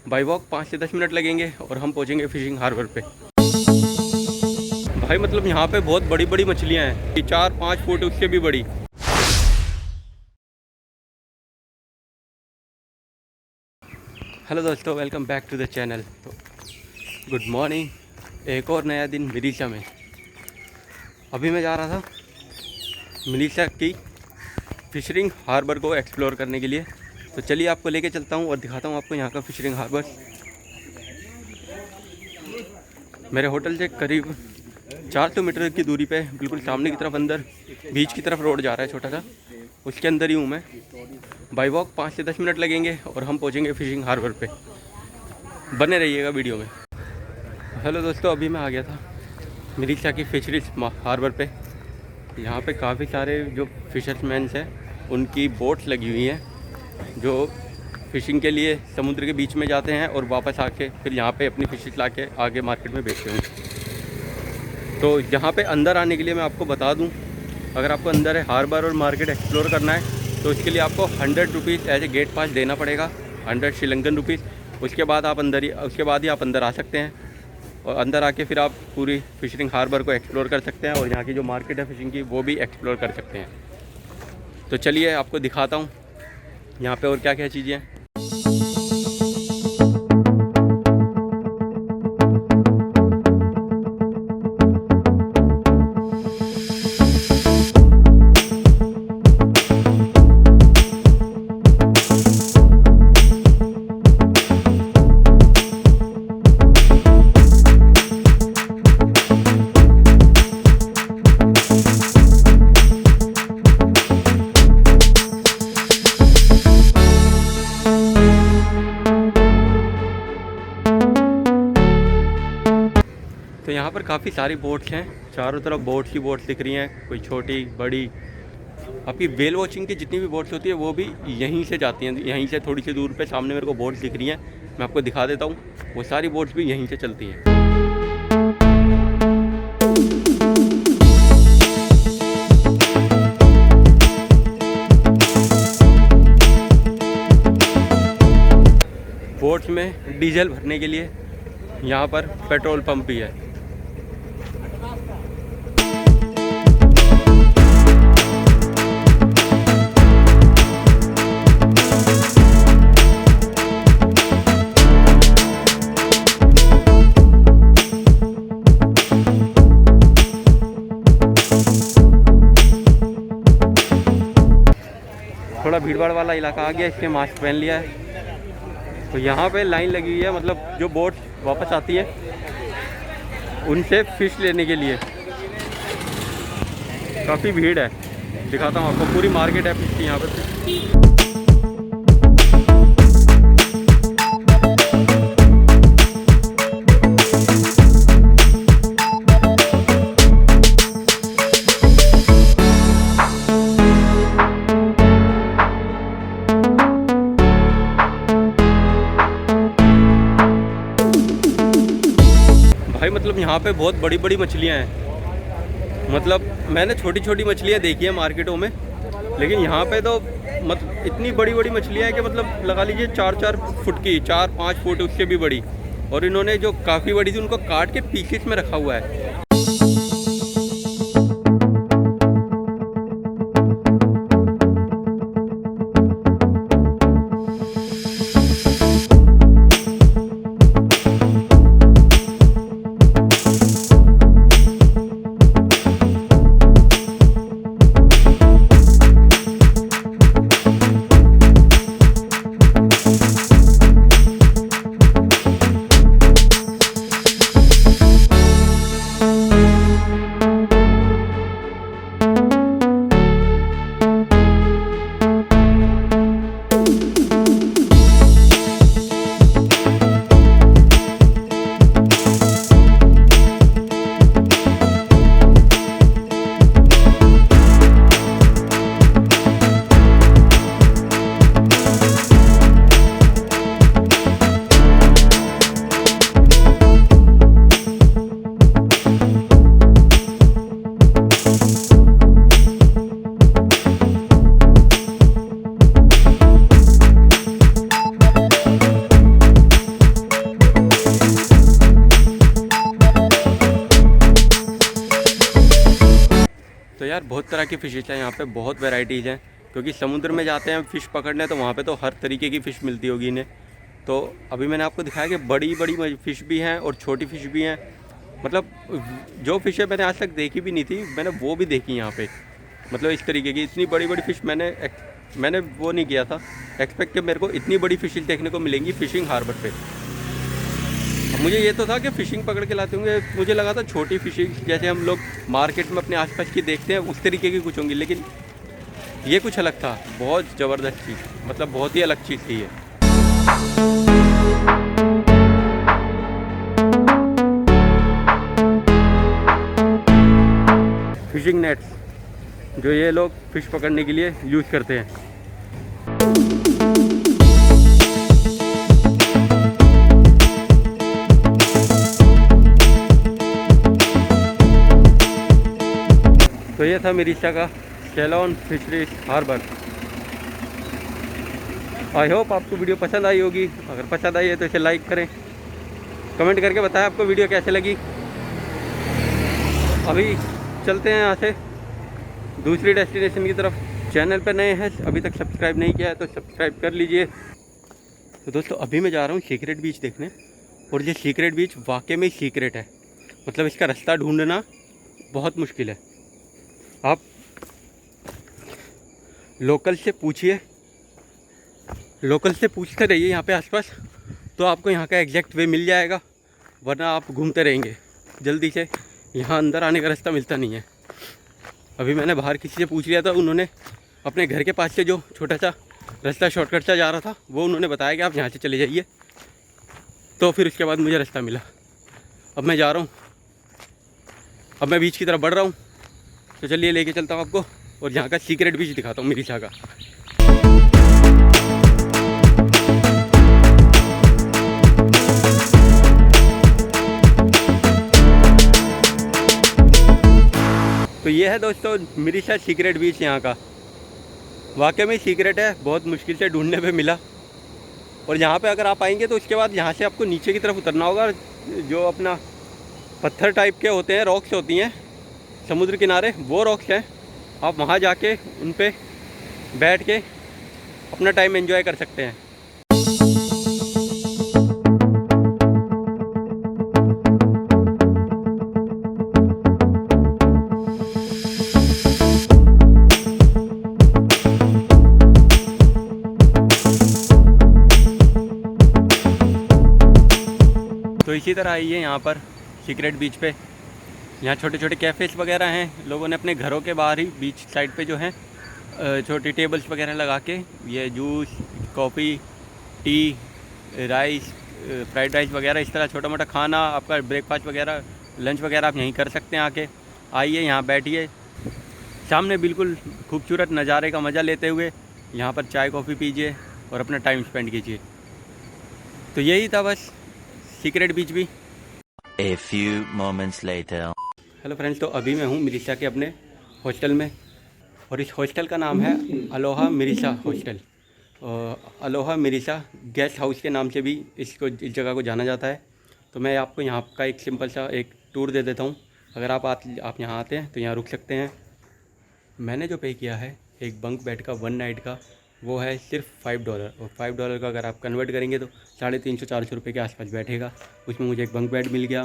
By walk 5 से 10 minute लगेंगे और हम पहुंचेंगे फिशिंग हार्बर पे। भाई मतलब यहाँ पे बहुत बड़ी बड़ी मछलियाँ हैं, 4-5 फुट उससे भी बड़ी। हेलो दोस्तों, welcome back to the channel. तो गुड मॉर्निंग, एक और नया दिन मिरीसा में। अभी मैं जा रहा था मिरीसा की फिशरिंग हार्बर को एक्सप्लोर करने के लिए। तो चलिए आपको लेके चलता हूँ और दिखाता हूँ आपको यहाँ का फिशरिंग हार्बर। मेरे होटल से करीब 400 मीटर की दूरी पे बिल्कुल सामने की तरफ अंदर बीच की तरफ रोड जा रहा है छोटा सा, उसके अंदर ही हूँ मैं। बाई वॉक 5 से 10 मिनट लगेंगे और हम पहुँचेंगे फिशिंग हार्बर पे। बने रहिएगा वीडियो में। हेलो दोस्तों, अभी मैं आ गया था मिरीसा की फिशरीज हार्बर पे। यहाँ पे काफ़ी सारे जो फिशरमैन्स हैं उनकी बोट्स लगी हुई हैं जो फ़िशिंग के लिए समुद्र के बीच में जाते हैं और वापस आके फिर यहाँ पे अपनी फिशेस ला के आगे मार्केट में बेचते होंगे। तो यहाँ पे अंदर आने के लिए मैं आपको बता दूँ, अगर आपको अंदर है हार्बर और मार्केट एक्सप्लोर करना है तो उसके लिए आपको 100 रुपीज़ एज ए गेट पास देना पड़ेगा, 100 श्रीलंकन रुपीज़। उसके बाद आप अंदर आ सकते हैं और अंदर आके फिर आप पूरी फिशरिंग हार्बर को एक्सप्लोर कर सकते हैं और यहाँ की जो मार्केट है फ़िशिंग की वो भी एक्सप्लोर कर सकते हैं। तो चलिए आपको दिखाता हूँ यहाँ पे और क्या क्या चीज़ें हैं। तो यहाँ पर काफ़ी सारी बोट्स हैं, चारों तरफ बोट्स दिख रही हैं, कोई छोटी बड़ी। आपकी वेल वॉचिंग की जितनी भी बोट्स होती है वो भी यहीं से जाती हैं, यहीं से थोड़ी सी दूर पे सामने मेरे को बोट्स दिख रही हैं, मैं आपको दिखा देता हूँ। वो सारी बोट्स भी यहीं से चलती हैं। बोट्स में डीजल भरने के लिए यहाँ पर पेट्रोल पंप भी है। थोड़ा भीड़ भाड़ वाला इलाका आ गया, इसके मास्क पहन लिया है। तो यहाँ पे लाइन लगी हुई है, मतलब जो बोट वापस आती है उनसे फ़िश लेने के लिए काफ़ी भीड़ है। दिखाता हूँ आपको, पूरी मार्केट है फ़िश की यहाँ पे। भाई मतलब यहाँ पे बहुत बड़ी बड़ी मछलियाँ हैं। मतलब मैंने छोटी छोटी मछलियाँ देखी हैं मार्केटों में, लेकिन यहाँ पे तो मतलब इतनी बड़ी बड़ी मछलियाँ हैं कि मतलब लगा लीजिए 4-4 फुट की, 4-5 फुट उससे भी बड़ी। और इन्होंने जो काफ़ी बड़ी थी उनको काट के पीसेस में रखा हुआ है। यार बहुत तरह की फ़िशेज हैं यहाँ पे, बहुत वैरायटीज़ हैं, क्योंकि समुद्र में जाते हैं फ़िश पकड़ने तो वहाँ पे तो हर तरीके की फ़िश मिलती होगी इन्हें। तो अभी मैंने आपको दिखाया कि बड़ी बड़ी फ़िश भी हैं और छोटी फ़िश भी हैं। मतलब जो फ़िशें मैंने आज तक देखी भी नहीं थी, मैंने वो भी देखी यहाँ पे। मतलब इस तरीके की इतनी बड़ी बड़ी फ़िश मैंने वो नहीं किया था एक्सपेक्ट कि मेरे को इतनी बड़ी फ़िशें देखने को मिलेंगी फ़िशिंग हार्बर पे। मुझे ये तो था कि फ़िशिंग पकड़ के लाते होंगे, मुझे लगा था छोटी फ़िशिंग जैसे हम लोग मार्केट में अपने आसपास की देखते हैं उस तरीके की कुछ होंगी, लेकिन ये कुछ अलग था। बहुत ज़बरदस्त चीज़, मतलब बहुत ही अलग चीज़ थी ये। फिशिंग नेट्स जो ये लोग फ़िश पकड़ने के लिए यूज़ करते हैं। तो ये था मिरिशा का शेलॉन फिशरीज हार्बर। आई होप आपको वीडियो पसंद आई होगी। अगर पसंद आई है तो इसे लाइक करें, कमेंट करके बताएं आपको वीडियो कैसे लगी। अभी चलते हैं यहाँ से दूसरी डेस्टिनेशन की तरफ। चैनल पर नए हैं, अभी तक सब्सक्राइब नहीं किया है तो सब्सक्राइब कर लीजिए। तो दोस्तों अभी मैं जा रहा हूँ सीक्रेट बीच देखने, और ये सीक्रेट बीच वाकई में सीक्रेट है। मतलब इसका रास्ता ढूंढना बहुत मुश्किल है। आप लोकल से पूछिए, लोकल से पूछते रहिए यहाँ पे आसपास, तो आपको यहाँ का एग्जैक्ट वे मिल जाएगा, वरना आप घूमते रहेंगे। जल्दी से यहाँ अंदर आने का रास्ता मिलता नहीं है। अभी मैंने बाहर किसी से पूछ लिया था, उन्होंने अपने घर के पास से जो छोटा सा रास्ता शॉर्टकट सा जा रहा था वो उन्होंने बताया कि आप यहाँ से चले जाइए। तो फिर उसके बाद मुझे रास्ता मिला। अब मैं जा रहा हूँ, अब मैं बीच की तरफ बढ़ रहा हूँ। तो चलिए लेके चलता हूँ आपको, और यहाँ का सीक्रेट बीच दिखाता हूँ मिरिशा का। तो ये है दोस्तों मिरिशा सीक्रेट बीच यहाँ का। वाकई में सीक्रेट है, बहुत मुश्किल से ढूंढने पे मिला। और यहाँ पे अगर आप आएंगे तो उसके बाद यहाँ से आपको नीचे की तरफ उतरना होगा। जो अपना पत्थर टाइप के होते हैं, रॉक्स होती हैं समुद्र किनारे, वो रॉक्स हैं। आप वहाँ जाके उन पे बैठ के अपना टाइम एंजॉय कर सकते हैं। तो इसी तरह आइए यहाँ पर सीक्रेट बीच पे। यहाँ छोटे छोटे कैफ़ेज़ वगैरह हैं। लोगों ने अपने घरों के बाहर ही बीच साइड पे जो है छोटी टेबल्स वगैरह लगा के ये juice, coffee, T, rice, fried rice वगैरह, इस तरह छोटा मोटा खाना, आपका ब्रेकफास्ट वगैरह, लंच वगैरह आप यहीं कर सकते हैं। आके आइए, यहाँ बैठिए, सामने बिल्कुल खूबसूरत नज़ारे का मज़ा लेते हुए यहाँ पर चाय कॉफ़ी पीजिए और अपना टाइम स्पेंड कीजिए। तो यही था बस सीक्रेट बीच भी। A few moments later. Hello friends, तो अभी मैं हूँ मिरिशा के अपने हॉस्टल में, और इस हॉस्टल का नाम है Aloha Mirissa hostel. Aloha Mirissa guest house के नाम से भी इस जगह को जाना जाता है। तो मैं आपको यहाँ का एक सिंपल सा एक टूर दे देता हूँ। अगर आप यहाँ आते हैं तो यहाँ रुक सकते हैं। मैंने जो पे किया है एक बंक बेड का 1 नाइट का, वो है सिर्फ $5, और $5 का अगर आप कन्वर्ट करेंगे तो 350-400 रुपये के आसपास बैठेगा। उसमें मुझे एक बंक बेड मिल गया,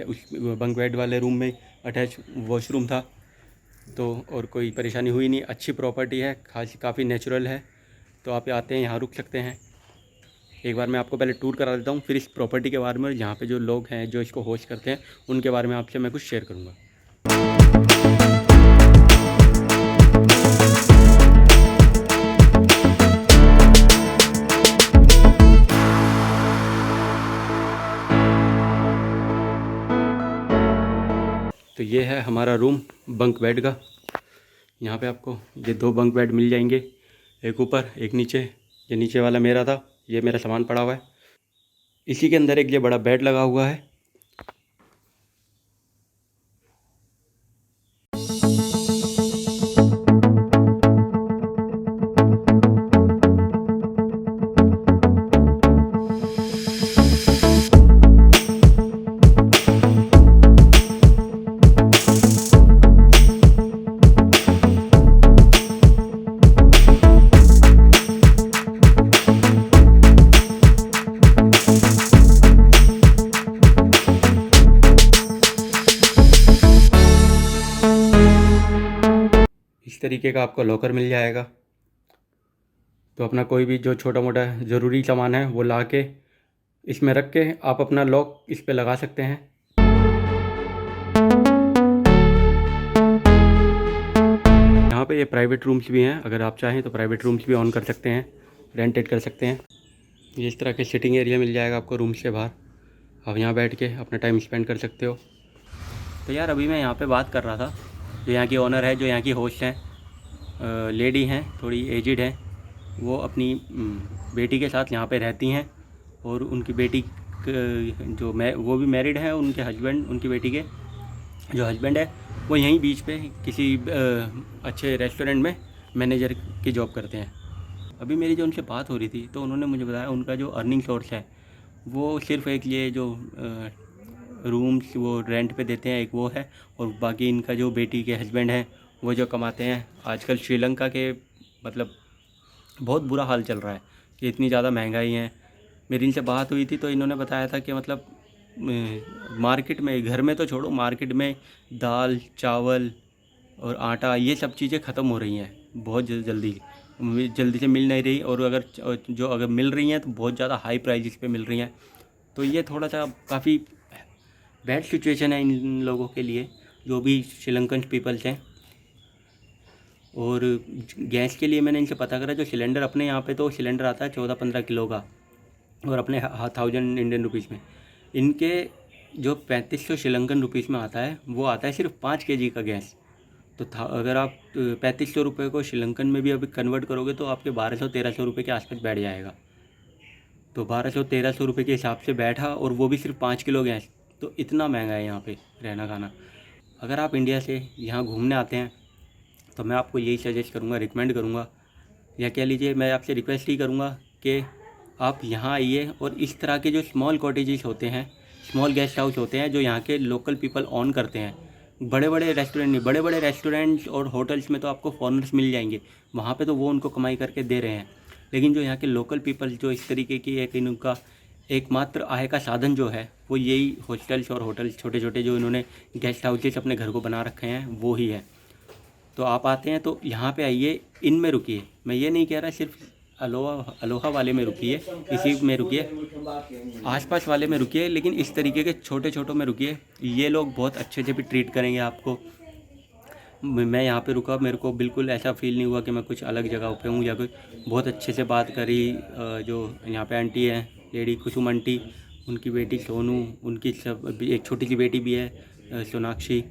उस बंक बेड वाले रूम में अटैच वॉशरूम था। तो और कोई परेशानी हुई नहीं, अच्छी प्रॉपर्टी है, खास काफ़ी नेचुरल है। तो आप आते हैं यहाँ रुक सकते हैं। एक बार मैं आपको पहले टूर करा देता हूँ, फिर इस प्रॉपर्टी के बारे में, यहाँ पे जो लोग हैं जो इसको होस्ट करते हैं उनके बारे में आपसे मैं कुछ शेयर करूँगा। तो ये है हमारा रूम बंक बेड का। यहाँ पे आपको ये 2 बंक बेड मिल जाएंगे, एक ऊपर एक नीचे। ये नीचे वाला मेरा था, ये मेरा सामान पड़ा हुआ है। इसी के अंदर एक ये बड़ा बेड लगा हुआ है। तरीके का आपको लॉकर मिल जाएगा। तो अपना कोई भी जो छोटा मोटा ज़रूरी सामान है वो ला के इसमें रख के आप अपना लॉक इस पे लगा सकते हैं। यहाँ पे ये प्राइवेट रूम्स भी हैं, अगर आप चाहें तो प्राइवेट रूम्स भी ऑन कर सकते हैं, रेंटेड कर सकते हैं। ये इस तरह के सिटिंग एरिया मिल जाएगा आपको रूम से बाहर, आप यहाँ बैठ के अपना टाइम स्पेंड कर सकते हो। तो यार अभी मैं यहाँ पे बात कर रहा था, जो यहाँ की ओनर है, जो यहाँ की होस्ट हैं, लेडी हैं, थोड़ी एजिड हैं, वो अपनी बेटी के साथ यहाँ पे रहती हैं और उनकी बेटी वो भी मैरिड है, उनके हस्बैंड, उनकी बेटी के जो हस्बैंड है वो यहीं बीच पे किसी अच्छे रेस्टोरेंट में मैनेजर की जॉब करते हैं। अभी मेरी जो उनसे बात हो रही थी तो उन्होंने मुझे बताया उनका जो अर्निंग सोर्स है वो सिर्फ एक ये जो रूम्स वो रेंट पे देते हैं, एक वो है, और बाकी इनका जो बेटी के हस्बैंड हैं वो जो कमाते हैं। आजकल श्रीलंका के मतलब बहुत बुरा हाल चल रहा है कि इतनी ज़्यादा महंगाई है। मेरी इनसे बात हुई थी तो इन्होंने बताया था कि मतलब मार्केट में, घर में तो छोड़ो, मार्केट में दाल चावल और आटा ये सब चीज़ें ख़त्म हो रही हैं बहुत जल्दी से मिल नहीं रही, और अगर मिल रही हैं तो बहुत ज़्यादा हाई प्राइसेस पे मिल रही हैं। तो ये थोड़ा सा काफ़ी बैड सिचुएशन है इन लोगों के लिए, जो भी श्रीलंकन पीपल्स हैं। और गैस के लिए मैंने इनसे पता करा, जो सिलेंडर अपने यहाँ पे तो सिलेंडर आता है 14-15 किलो का, और अपने 1000 इंडियन रुपीज़ में, इनके जो 3500 श्रीलंकन रुपीज़ में आता है वो आता है सिर्फ 5 kg का गैस। तो अगर आप 3500 रुपये को श्रीलंकन में भी अभी कन्वर्ट करोगे तो आपके 1200-1300 रुपये के आसपास बैठ जाएगा। तो 1200-1300 रुपये के हिसाब से बैठा, और वो भी सिर्फ 5 किलो गैस। तो इतना महंगा है यहाँ पे रहना खाना। अगर आप इंडिया से यहाँ घूमने आते हैं तो मैं आपको यही सजेस्ट करूँगा, रिकमेंड करूँगा, या कह लीजिए मैं आपसे रिक्वेस्ट ही करूँगा कि आप यहाँ आइए और इस तरह के जो स्मॉल कॉटेजेस होते हैं, स्मॉल गेस्ट हाउस होते हैं, जो यहाँ के लोकल पीपल ऑन करते हैं। बड़े बड़े रेस्टोरेंट नहीं, बड़े बड़े रेस्टोरेंट्स और होटल्स में तो आपको फॉरेनर्स मिल जाएंगे, वहाँ पे तो वो उनको कमाई करके दे रहे हैं। लेकिन जो यहाँ के लोकल पीपल, जो इस तरीके की इनका एकमात्र आय का साधन जो है वो यही हॉस्टल्स और होटल्स, छोटे छोटे जो इन्होंने गेस्ट हाउसेस अपने घर को बना रखे हैं वो ही है। तो आप आते हैं तो यहाँ पे आइए, इनमें रुकिए। मैं ये नहीं कह रहा सिर्फ अलोहा वाले में रुकिए, इसी में रुकिए, आसपास वाले में रुकिए, लेकिन इस तरीके के छोटे छोटों में रुकिए। ये लोग बहुत अच्छे से भी ट्रीट करेंगे आपको। मैं यहाँ पे रुका, मेरे को बिल्कुल ऐसा फील नहीं हुआ कि मैं कुछ अलग जगह पे हूँ, या कोई बहुत अच्छे से बात करी। जो यहाँ पे आंटी है, लेडी कुसुम आंटी, उनकी बेटी सोनू, उनकी सब एक छोटी सी बेटी भी है सोनाक्षी,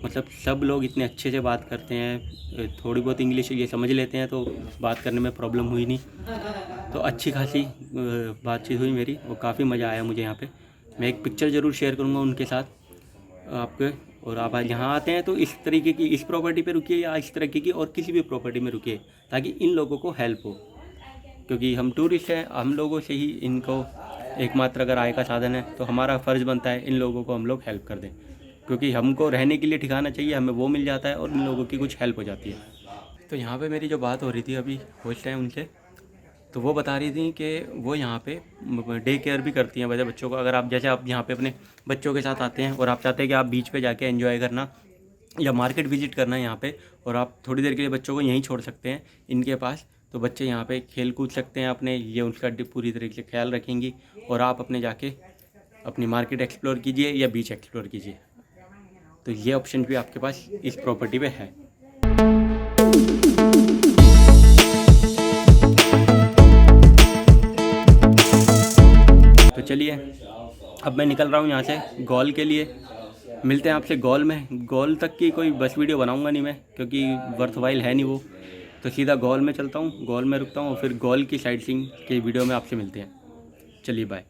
मतलब सब लोग इतने अच्छे से बात करते हैं। थोड़ी बहुत इंग्लिश ये समझ लेते हैं तो बात करने में प्रॉब्लम हुई नहीं। तो अच्छी खासी बातचीत हुई मेरी, और काफ़ी मज़ा आया मुझे यहाँ पे। मैं एक पिक्चर ज़रूर शेयर करूँगा उनके साथ आपके। और आप यहाँ आते हैं तो इस तरीके की, इस प्रॉपर्टी पे रुकिए या इस तरीके की और किसी भी प्रॉपर्टी में रुकिए, ताकि इन लोगों को हेल्प हो। क्योंकि हम टूरिस्ट हैं, हम लोगों से ही इनको एकमात्र अगर आय का साधन है, तो हमारा फ़र्ज़ बनता है इन लोगों को हम लोग हेल्प कर दें। क्योंकि हमको रहने के लिए ठिकाना चाहिए, हमें वो मिल जाता है और इन लोगों की कुछ हेल्प हो जाती है। तो यहाँ पे मेरी जो बात हो रही थी अभी होस्ट है उनसे, तो वो बता रही थी कि वो यहाँ पे डे केयर भी करती हैं वैसे बच्चों को। अगर आप जैसे आप यहाँ पे अपने बच्चों के साथ आते हैं और आप चाहते हैं कि आप बीच पे जाके एंजॉय करना या मार्केट विजिट करना है यहाँ पे, और आप थोड़ी देर के लिए बच्चों को यहीं छोड़ सकते हैं इनके पास, तो बच्चे यहाँ पे खेल कूद सकते हैं अपने, ये उसका पूरी तरीके से ख्याल रखेंगी। और आप अपने जाके अपनी मार्केट एक्सप्लोर कीजिए या बीच एक्सप्लोर कीजिए। तो ये ऑप्शन भी आपके पास इस प्रॉपर्टी पे है। तो चलिए अब मैं निकल रहा हूँ यहाँ से गॉल के लिए। मिलते हैं आपसे गॉल में। गॉल तक की कोई बस वीडियो बनाऊँगा नहीं मैं, क्योंकि वर्थवाइल है नहीं वो। तो सीधा गॉल में चलता हूँ, गॉल में रुकता हूँ, और फिर गॉल की साइट सीइंग की वीडियो में आपसे मिलते हैं। चलिए बाय।